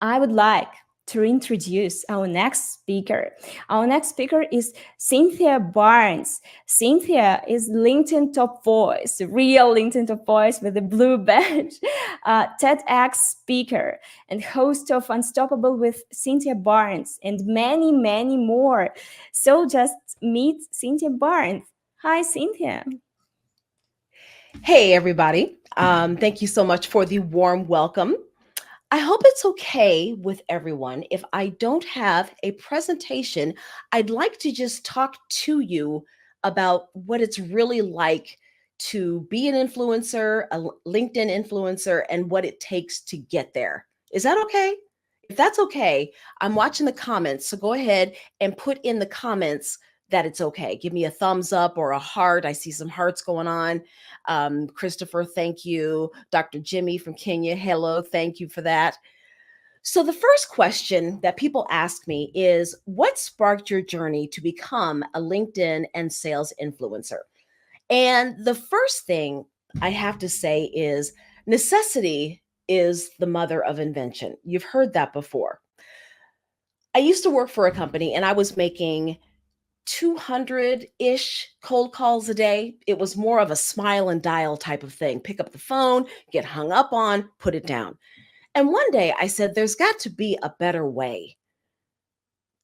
I would like to introduce our next speaker. Our next speaker is Cynthia Barnes. Cynthia is LinkedIn top voice, real LinkedIn top voice with a blue badge, TEDx speaker, and host of Unstoppable with Cynthia Barnes, and many, many more. So just meet Cynthia Barnes. Hi, Cynthia. Hey, everybody. Thank you so much for the warm welcome. I hope it's okay with everyone if I don't have a presentation. I'd like to just talk to you about what it's really like to be an influencer, a LinkedIn influencer, and what it takes to get there. Is that okay? If that's okay, I'm watching the comments. So go ahead and put in the comments that it's okay. Give me a thumbs up or a heart. I see some hearts going on. Christopher, thank you. Dr. Jimmy from Kenya, hello, thank you for that. So, the first question that people ask me is, what sparked your journey to become a LinkedIn and sales influencer? And the first thing I have to say is, necessity is the mother of invention. You've heard that before. I used to work for a company and I was making 200-ish cold calls a day. It was more of a smile and dial type of thing. Pick up the phone, get hung up on, put it down. And one day I said, there's got to be a better way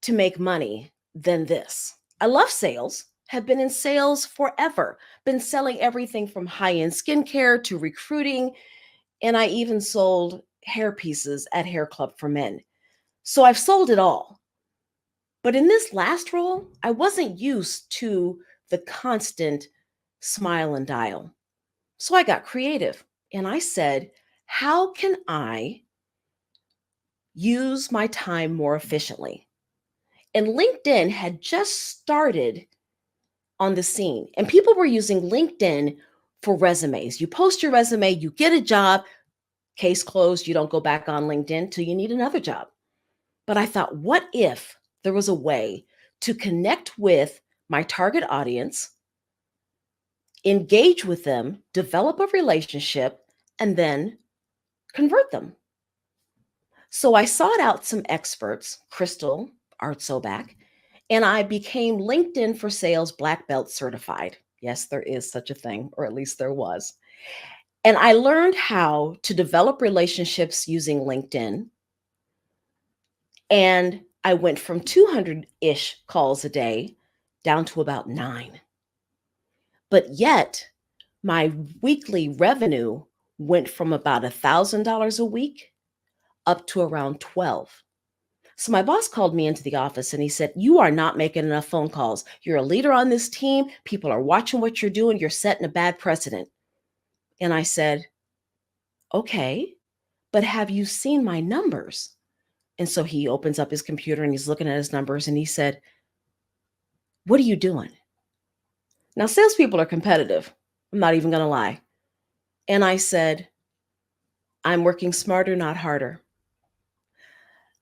to make money than this. I love sales, have been in sales forever, been selling everything from high-end skincare to recruiting, and I even sold hair pieces at Hair Club for Men. So I've sold it all. But in this last role, I wasn't used to the constant smile and dial. So I got creative and I said, how can I use my time more efficiently? And LinkedIn had just started on the scene, and people were using LinkedIn for resumes. You post your resume, you get a job, case closed, you don't go back on LinkedIn till you need another job. But I thought, what if there was a way to connect with my target audience, engage with them, develop a relationship, and then convert them? So I sought out some experts, Crystal Artsobak, and I became LinkedIn for Sales Black Belt certified. Yes, there is such a thing, or at least there was. And I learned how to develop relationships using LinkedIn. And I went from 200-ish calls a day down to about 9. But yet, my weekly revenue went from about $1,000 a week up to around 12. So my boss called me into the office and he said, "You are not making enough phone calls. You're a leader on this team. People are watching what you're doing. You're setting a bad precedent." And I said, "Okay, but have you seen my numbers?" And so he opens up his computer and he's looking at his numbers and he said, "What are you doing?" Now, salespeople are competitive. I'm not even going to lie. And I said, "I'm working smarter, not harder."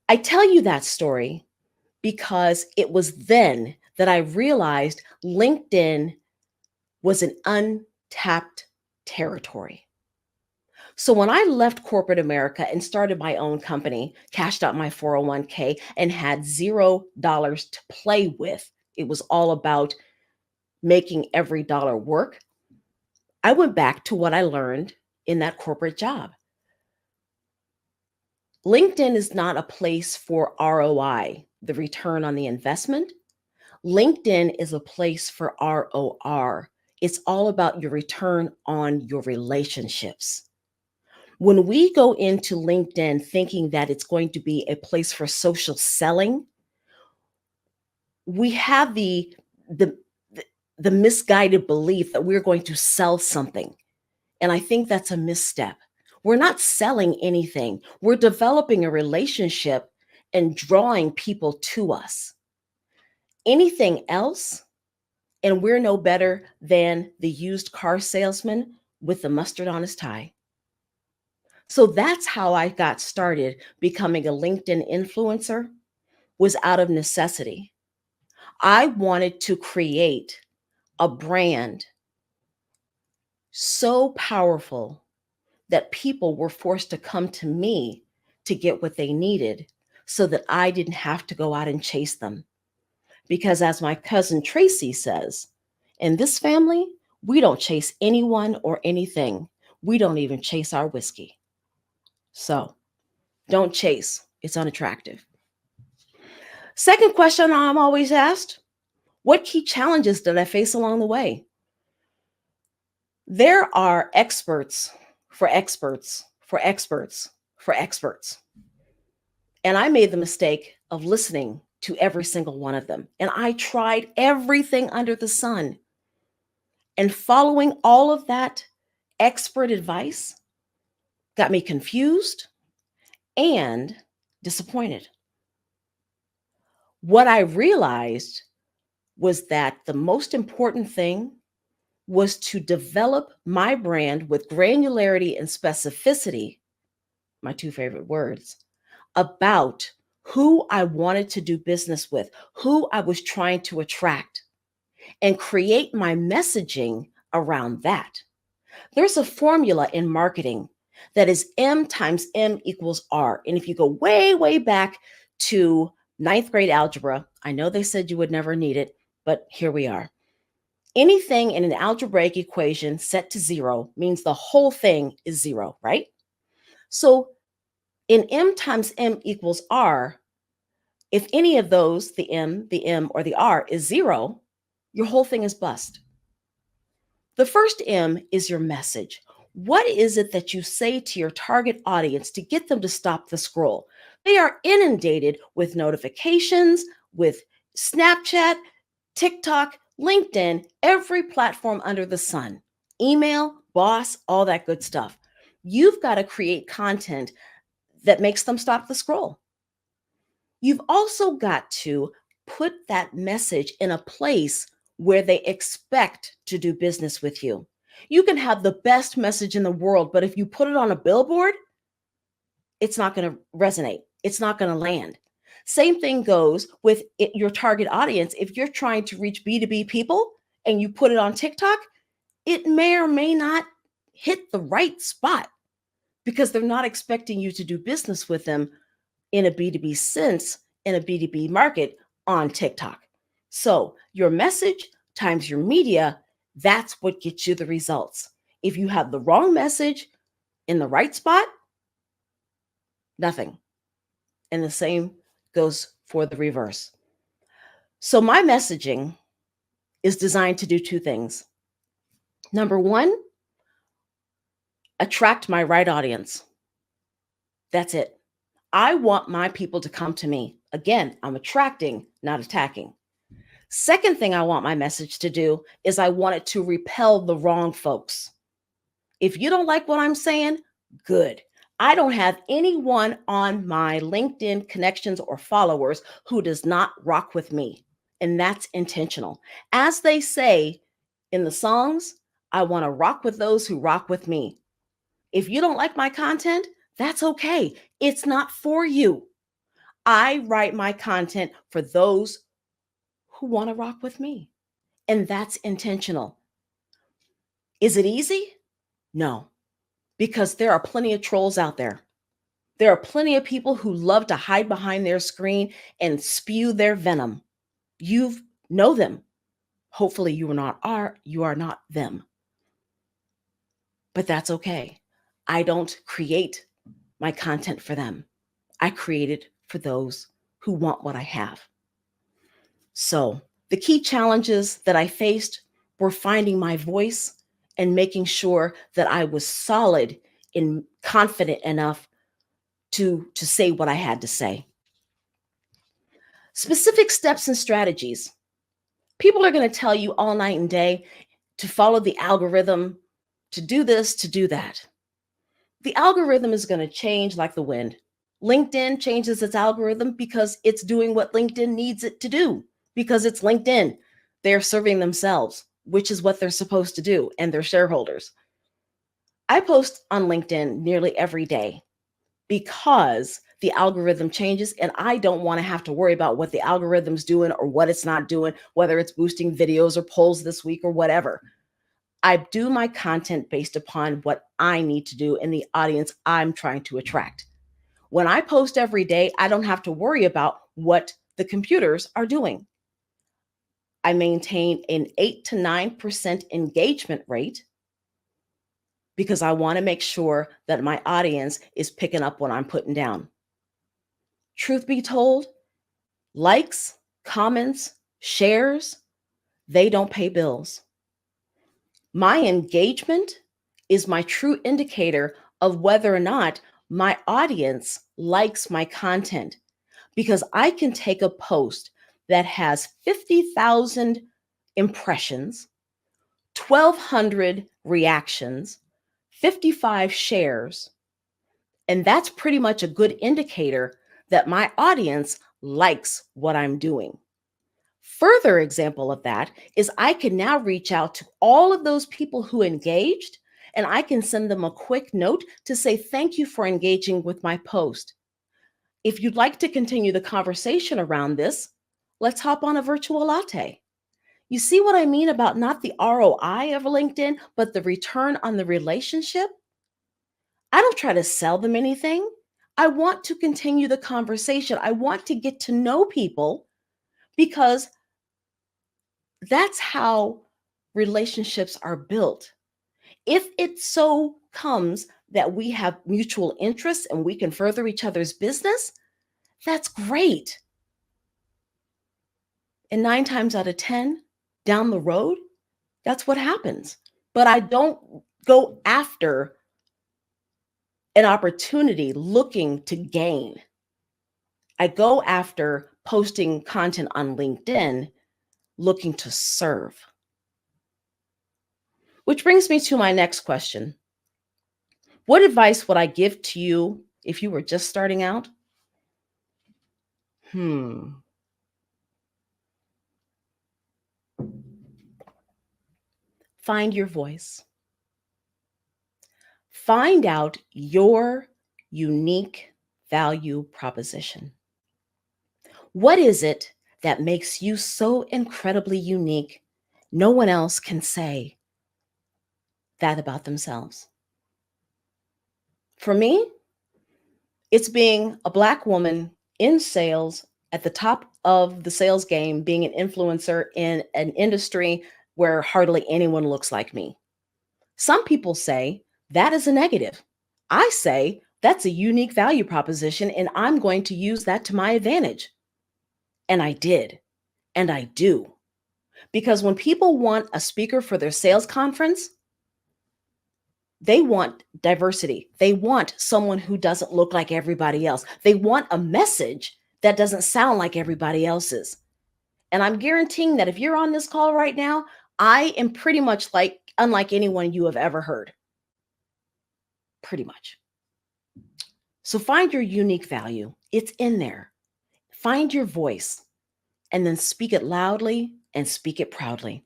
I tell you that story because it was then that I realized LinkedIn was an untapped territory. So when I left corporate America and started my own company, cashed out my 401k, and had $0 to play with, it was all about making every dollar work. I went back to what I learned in that corporate job. LinkedIn is not a place for ROI, the return on the investment. LinkedIn is a place for ROR. It's all about your return on your relationships. When we go into LinkedIn thinking that it's going to be a place for social selling, we have the the misguided belief that we're going to sell something. And I think that's a misstep. We're not selling anything. We're developing a relationship and drawing people to us. Anything else, and we're no better than the used car salesman with the mustard on his tie. So that's how I got started becoming a LinkedIn influencer, was out of necessity. I wanted to create a brand so powerful that people were forced to come to me to get what they needed so that I didn't have to go out and chase them. Because as my cousin Tracy says, in this family, we don't chase anyone or anything. We don't even chase our whiskey. So don't chase, it's unattractive. Second question I'm always asked: what key challenges did I face along the way? There are experts for experts for experts for experts. And I made the mistake of listening to every single one of them. And I tried everything under the sun. And following all of that expert advice got me confused and disappointed. What I realized was that the most important thing was to develop my brand with granularity and specificity, my two favorite words, about who I wanted to do business with, who I was trying to attract, and create my messaging around that. There's a formula in marketing that is M times M equals R. And if you go way, way back to ninth grade algebra, I know they said you would never need it, but here we are. Anything in an algebraic equation set to zero means the whole thing is zero, right? So in M times M equals R, if any of those, the M, or the R, is zero, your whole thing is bust. The first M is your message. What is it that you say to your target audience to get them to stop the scroll? They are inundated with notifications, with Snapchat, TikTok, LinkedIn, every platform under the sun, email, boss, all that good stuff. You've got to create content that makes them stop the scroll. You've also got to put that message in a place where they expect to do business with you. You can have the best message in the world, but if you put it on a billboard, it's not going to resonate. It's not going to land. Same thing goes with your target audience. If you're trying to reach B2B people and you put it on TikTok, it may or may not hit the right spot because they're not expecting you to do business with them in a B2B sense, in a B2B market on TikTok. So your message times your media, that's what gets you the results. If you have the wrong message in the right spot, nothing. And the same goes for the reverse. So my messaging is designed to do two things. Number one, attract my right audience. That's it. I want my people to come to me. Again, I'm attracting, not attacking. Second thing I want my message to do is I want it to repel the wrong folks. If you don't like what I'm saying, good. I don't have anyone on my LinkedIn connections or followers who does not rock with me. And that's intentional. As they say in the songs, I want to rock with those who rock with me. If you don't like my content, that's okay. It's not for you. I write my content for those who want to rock with me. And that's intentional. Is it easy? No, because there are plenty of trolls out there. There are plenty of people who love to hide behind their screen and spew their venom. You know them. Hopefully you are not them. But that's okay. I don't create my content for them. I create it for those who want what I have. So the key challenges that I faced were finding my voice and making sure that I was solid and confident enough to say what I had to say. Specific steps and strategies. People are going to tell you all night and day to follow the algorithm, to do this, to do that. The algorithm is going to change like the wind. LinkedIn changes its algorithm because it's doing what LinkedIn needs it to do, because it's LinkedIn. They're serving themselves, which is what they're supposed to do, and their shareholders. I post on LinkedIn nearly every day because the algorithm changes, and I don't want to have to worry about what the algorithm's doing or what it's not doing, whether it's boosting videos or polls this week or whatever. I do my content based upon what I need to do and the audience I'm trying to attract. When I post every day, I don't have to worry about what the computers are doing. I maintain an 8 to 9% engagement rate because I want to make sure that my audience is picking up what I'm putting down. Truth be told, likes, comments, shares, they don't pay bills. My engagement is my true indicator of whether or not my audience likes my content, because I can take a post that has 50,000 impressions, 1,200 reactions, 55 shares, and that's pretty much a good indicator that my audience likes what I'm doing. Further example of that is I can now reach out to all of those people who engaged, and I can send them a quick note to say thank you for engaging with my post. If you'd like to continue the conversation around this, let's hop on a virtual latte. You see what I mean about not the ROI of LinkedIn, but the return on the relationship? I don't try to sell them anything. I want to continue the conversation. I want to get to know people because that's how relationships are built. If it so comes that we have mutual interests and we can further each other's business, that's great. And 9 times out of 10, down the road, that's what happens. But I don't go after an opportunity looking to gain. I go after posting content on LinkedIn looking to serve. Which brings me to my next question. What advice would I give to you if you were just starting out? Find your voice. Find out your unique value proposition. What is it that makes you so incredibly unique? No one else can say that about themselves. For me, it's being a Black woman in sales at the top of the sales game, being an influencer in an industry where hardly anyone looks like me. Some people say that is a negative. I say that's a unique value proposition, and I'm going to use that to my advantage. And I did, and I do. Because when people want a speaker for their sales conference, they want diversity. They want someone who doesn't look like everybody else. They want a message that doesn't sound like everybody else's. And I'm guaranteeing that if you're on this call right now, I am pretty much unlike anyone you have ever heard. Pretty much. So find your unique value. It's in there. Find your voice and then speak it loudly and speak it proudly.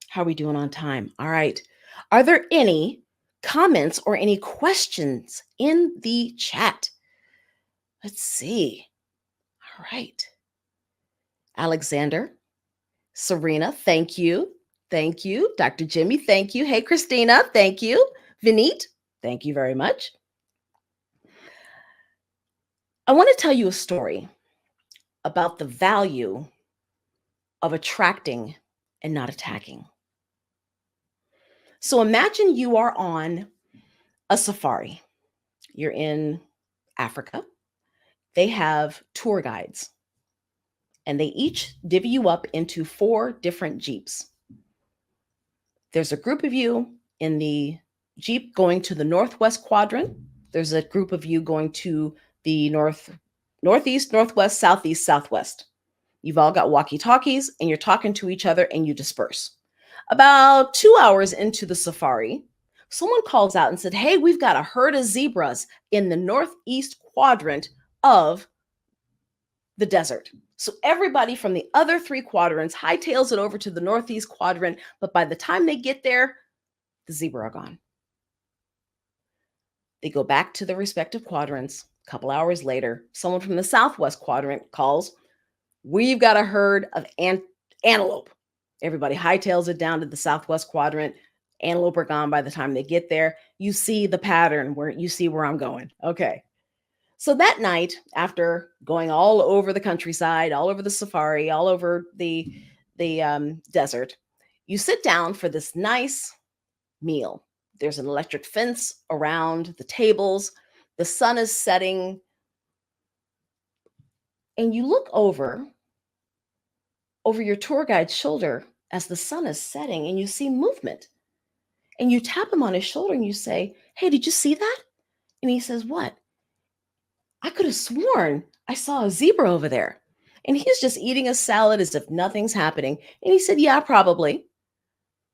How are we doing on time? All right. Are there any comments or any questions in the chat? Let's see. All right. Alexander, Serena, thank you. Thank you. Dr. Jimmy, thank you. Hey, Christina, thank you. Vineet, thank you very much. I want to tell you a story about the value of attracting and not attacking. So imagine you are on a safari. You're in Africa. They have tour guides, and they each divvy you up into 4 different Jeeps. There's a group of you in the Jeep going to the northwest quadrant. There's a group of you going to the northeast, northwest, southeast, southwest. You've all got walkie-talkies, and you're talking to each other, and you disperse. About 2 hours into the safari, someone calls out and said, hey, we've got a herd of zebras in the northeast quadrant of the desert. So everybody from the other 3 quadrants hightails it over to the northeast quadrant, but by the time they get there, the zebra are gone. They go back to their respective quadrants. A couple hours later, someone from the southwest quadrant calls, we've got a herd of antelope. Everybody hightails it down to the southwest quadrant. Antelope are gone by the time they get there. You see the pattern where I'm going. Okay. So that night, after going all over the countryside, all over the safari, all over the desert, you sit down for this nice meal. There's an electric fence around the tables. The sun is setting, and you look over your tour guide's shoulder as the sun is setting, and you see movement. And you tap him on his shoulder and you say, "Hey, did you see that?" And he says, "What?" "I could have sworn I saw a zebra over there." And he's just eating a salad as if nothing's happening. And he said, "Yeah, probably."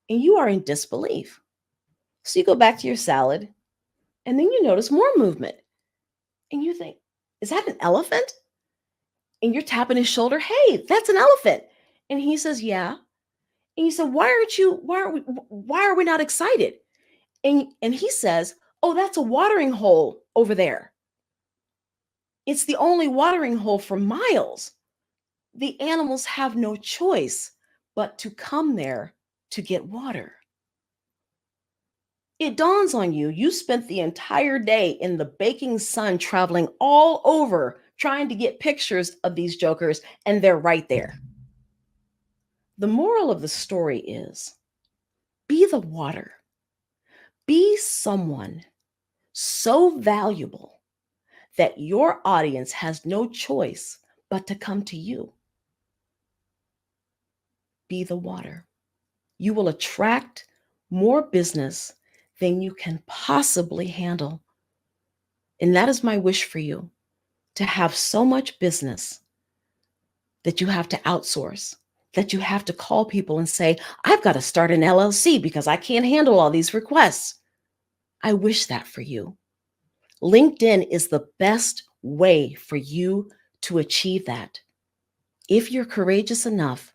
And you are in disbelief. So you go back to your salad, and then you notice more movement. And you think, "Is that an elephant?" And you're tapping his shoulder, "Hey, that's an elephant." And he says, "Yeah." And you said, why are we not excited?" And he says, "Oh, that's a watering hole over there. It's the only watering hole for miles. The animals have no choice but to come there to get water." It dawns on you, you spent the entire day in the baking sun traveling all over trying to get pictures of these jokers, and they're right there. The moral of the story is be the water, be someone so valuable that your audience has no choice but to come to you. Be the water. You will attract more business than you can possibly handle. And that is my wish for you, to have so much business that you have to outsource, that you have to call people and say, "I've got to start an LLC because I can't handle all these requests." I wish that for you. LinkedIn is the best way for you to achieve that. If you're courageous enough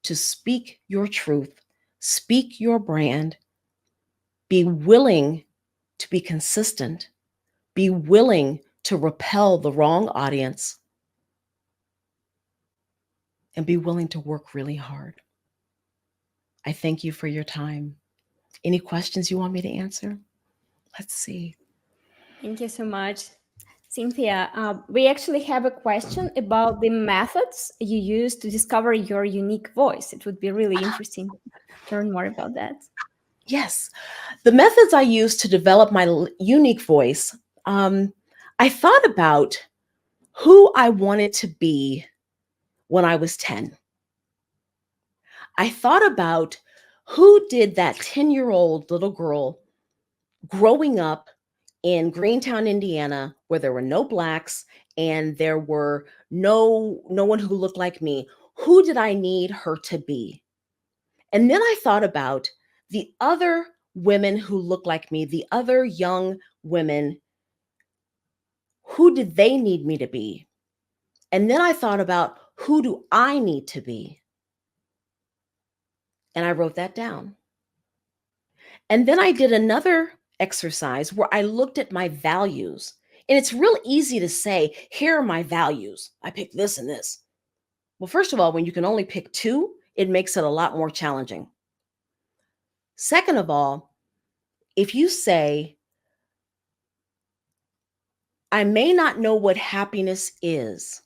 to speak your truth, speak your brand, be willing to be consistent, be willing to repel the wrong audience, and be willing to work really hard. I thank you for your time. Any questions you want me to answer? Let's see. Thank you so much, Cynthia. We actually have a question about the methods you use to discover your unique voice. It would be really interesting to learn more about that. Yes, the methods I use to develop my unique voice, I thought about who I wanted to be when I was 10. I thought about who did that 10-year-old little girl growing up in Greentown, Indiana, where there were no blacks and there were no one who looked like me. Who did I need her to be? And then I thought about the other women who looked like me, the other young women. Who did they need me to be? And then I thought about, who do I need to be? And I wrote that down. And then I did another exercise where I looked at my values. And it's real easy to say, here are my values. I picked this and this. Well, first of all, when you can only pick two, it makes it a lot more challenging. Second of all, if you say, I may not know what happiness is,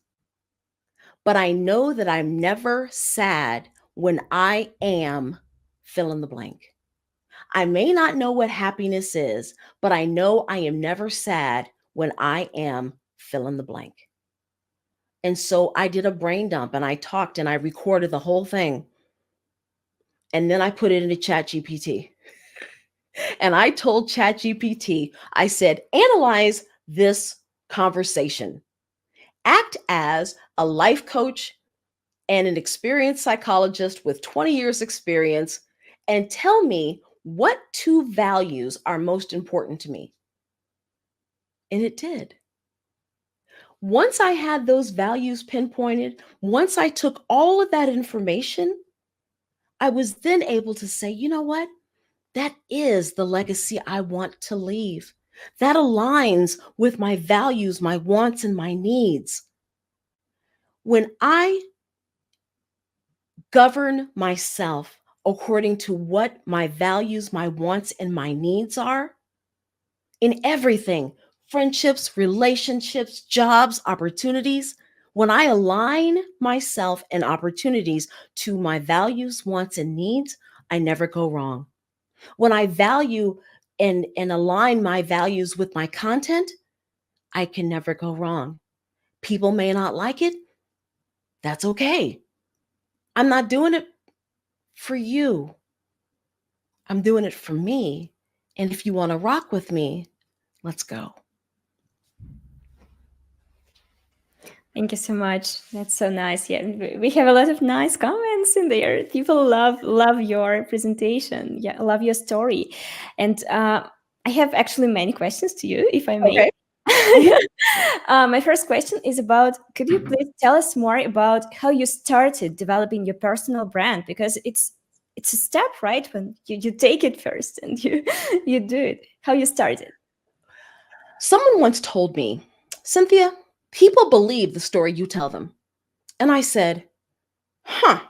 but I know that I'm never sad when I am fill in the blank. I may not know what happiness is, but I know I am never sad when I am fill in the blank. And so I did a brain dump and I talked and I recorded the whole thing. And then I put it into ChatGPT. And I told ChatGPT, I said, analyze this conversation. Act as a life coach and an experienced psychologist with 20 years experience and tell me what two values are most important to me. And it did. Once I had those values pinpointed, once I took all of that information, I was then able to say, you know what? That is the legacy I want to leave. That aligns with my values, my wants, and my needs. When I govern myself according to what my values, my wants, and my needs are in everything, friendships, relationships, jobs, opportunities. When I align myself and opportunities to my values, wants, and needs, I never go wrong. When I value and align my values with my content, I can never go wrong. People may not like it. That's okay. I'm not doing it for you. I'm doing it for me. And if you want to rock with me, let's go. Thank you so much. That's so nice. Yeah, we have a lot of nice comments in there. People love your presentation. Yeah, love your story, and I have actually many questions to you, if I may. Okay. Mhm. My first question is about, could you please tell us more about how you started developing your personal brand? Because it's a step, right? When you take it first and you do it. How you started? Someone once told me, Cynthia, people believe the story you tell them. And I said, huh,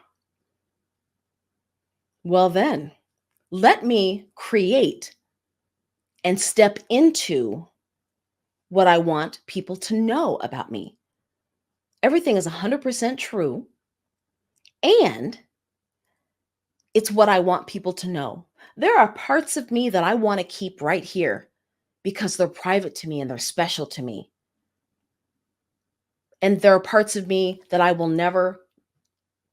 well then, let me create and step into what I want people to know about me. Everything is 100% true, and it's what I want people to know. There are parts of me that I want to keep right here because they're private to me and they're special to me. And there are parts of me that I will never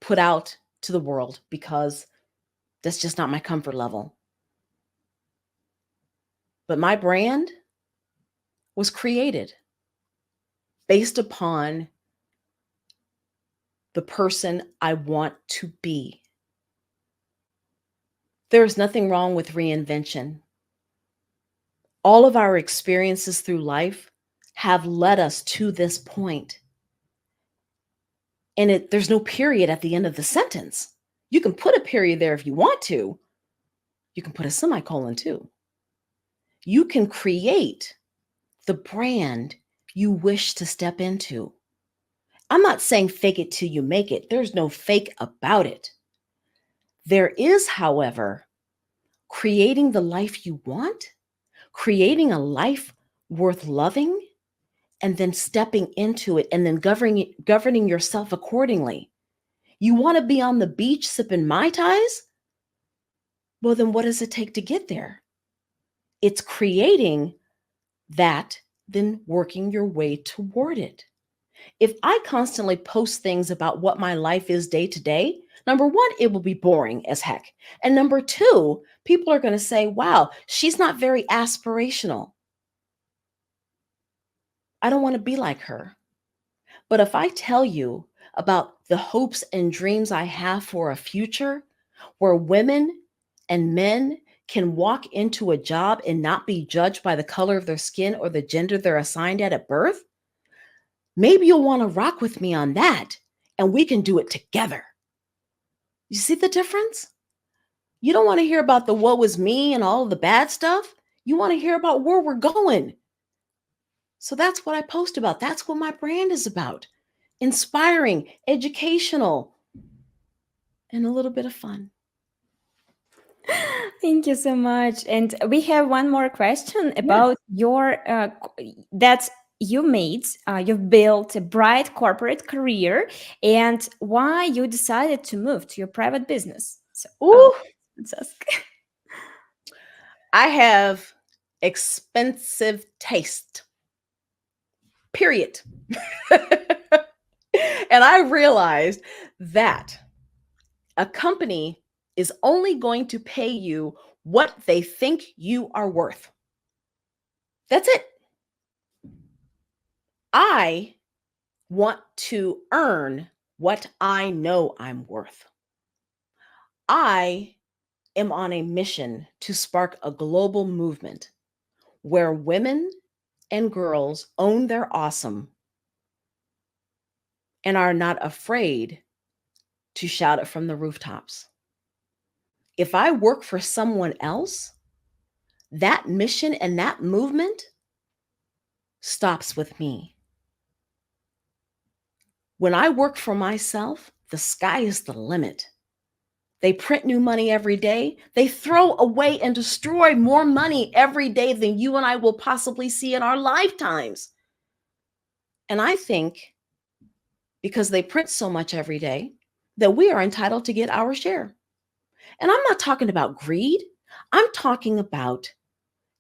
put out to the world because that's just not my comfort level. But my brand was created based upon the person I want to be. There's nothing wrong with reinvention. All of our experiences through life have led us to this point. And there's no period at the end of the sentence. You can put a period there if you want to. You can put a semicolon too. You can create the brand you wish to step into. I'm not saying fake it till you make it. There's no fake about it. There is, however, creating the life you want, creating a life worth loving, and then stepping into it and then governing yourself accordingly. You want to be on the beach sipping Mai Tais? Well, then what does it take to get there? It's creating that, then working your way toward it. If I constantly post things about what my life is day to day, number one, it will be boring as heck. And number two, people are going to say, wow, she's not very aspirational. I don't want to be like her. But if I tell you about the hopes and dreams I have for a future where women and men can walk into a job and not be judged by the color of their skin or the gender they're assigned at birth, maybe you'll want to rock with me on that and we can do it together. You see the difference? You don't want to hear about the woe is me and all of the bad stuff. You want to hear about where we're going. So that's what I post about. That's what my brand is about. Inspiring, educational, and a little bit of fun. Thank you so much. And we have one more question about your that you've built a bright corporate career and why you decided to move to your private business. So, Ooh, let's ask. I have expensive taste. Period. And I realized that a company is only going to pay you what they think you are worth. That's it. I want to earn what I know I'm worth. I am on a mission to spark a global movement where women and girls own their awesome and are not afraid to shout it from the rooftops. If I work for someone else, that mission and that movement stops with me. When I work for myself, the sky is the limit. They print new money every day. They throw away and destroy more money every day than you and I will possibly see in our lifetimes. And I think because they print so much every day, that we are entitled to get our share. And I'm not talking about greed. I'm talking about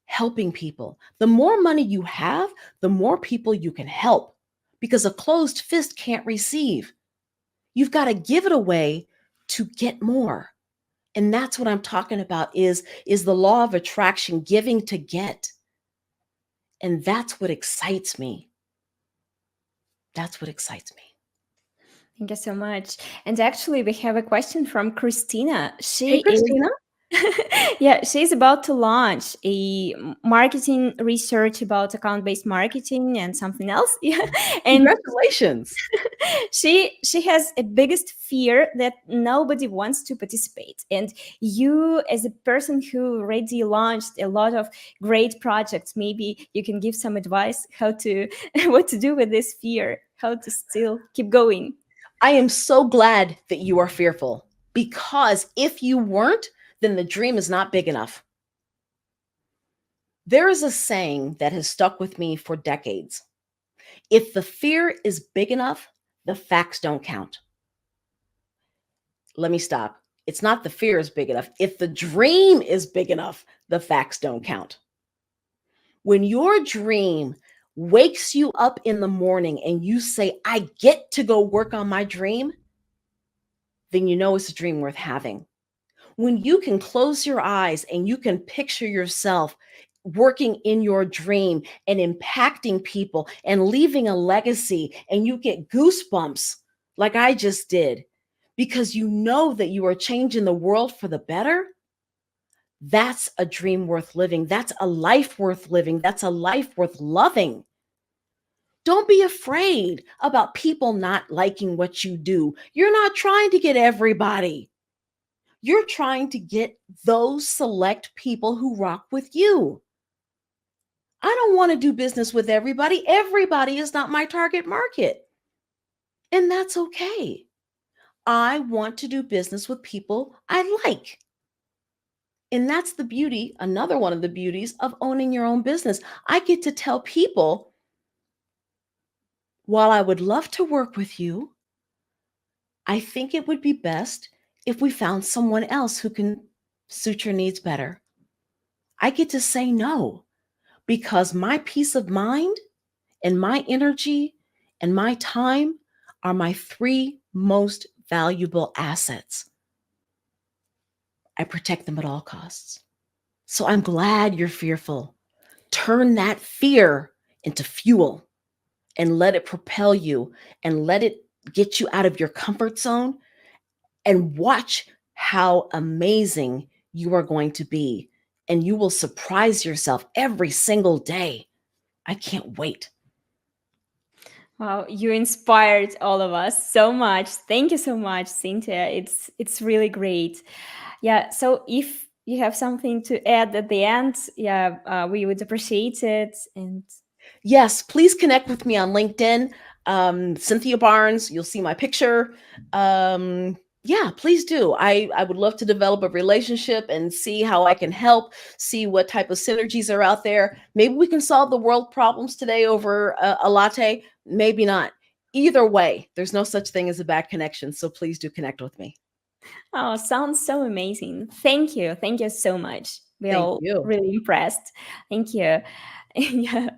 helping people. The more money you have, the more people you can help, because a closed fist can't receive. You've got to give it away to get more. And that's what I'm talking about is the law of attraction, giving to get. And that's what excites me. That's what excites me. Thank you so much. And actually, we have a question from Christina. Hey, She is Christina. yeah, she's about to launch a marketing research about account-based marketing and something else. Yeah. And Congratulations. she has a biggest fear that nobody wants to participate. And you, as a person who already launched a lot of great projects, maybe you can give some advice how to what to do with this fear, how to still keep going. I am so glad that you are fearful, because if you weren't, then the dream is not big enough. There is a saying that has stuck with me for decades. If the fear is big enough, the facts don't count. Let me stop. It's not the fear is big enough. If the dream is big enough, the facts don't count. When your dream wakes you up in the morning and you say, I get to go work on my dream, then you know it's a dream worth having. When you can close your eyes and you can picture yourself working in your dream and impacting people and leaving a legacy, and you get goosebumps like I just did, because you know that you are changing the world for the better, that's a dream worth living. That's a life worth living. That's a life worth loving. Don't be afraid about people not liking what you do. You're not trying to get everybody. You're trying to get those select people who rock with you. I don't want to do business with everybody. Everybody is not my target market. And that's okay. I want to do business with people I like. And that's the beauty, another one of the beauties of owning your own business. I get to tell people, while I would love to work with you, I think it would be best if we found someone else who can suit your needs better. I get to say no, because my peace of mind and my energy and my time are my three most valuable assets. I protect them at all costs. So I'm glad you're fearful. Turn that fear into fuel and let it propel you and let it get you out of your comfort zone, and watch how amazing you are going to be. And you will surprise yourself every single day. I can't wait. Wow, you inspired all of us so much. Thank you so much, Cynthia. It's really great. Yeah. So if you have something to add at the end, yeah, we would appreciate it. And Yes, please connect with me on LinkedIn, Cynthia Barnes. You'll see my picture. Yeah, please do. I would love to develop a relationship and see how I can help, see what type of synergies are out there. Maybe we can solve the world problems today over a latte. Maybe not. Either way, there's no such thing as a bad connection. So please do connect with me. oh, sounds so amazing. Thank you. Thank you so much. We're Thank all you. really impressed. Thank you. Yeah.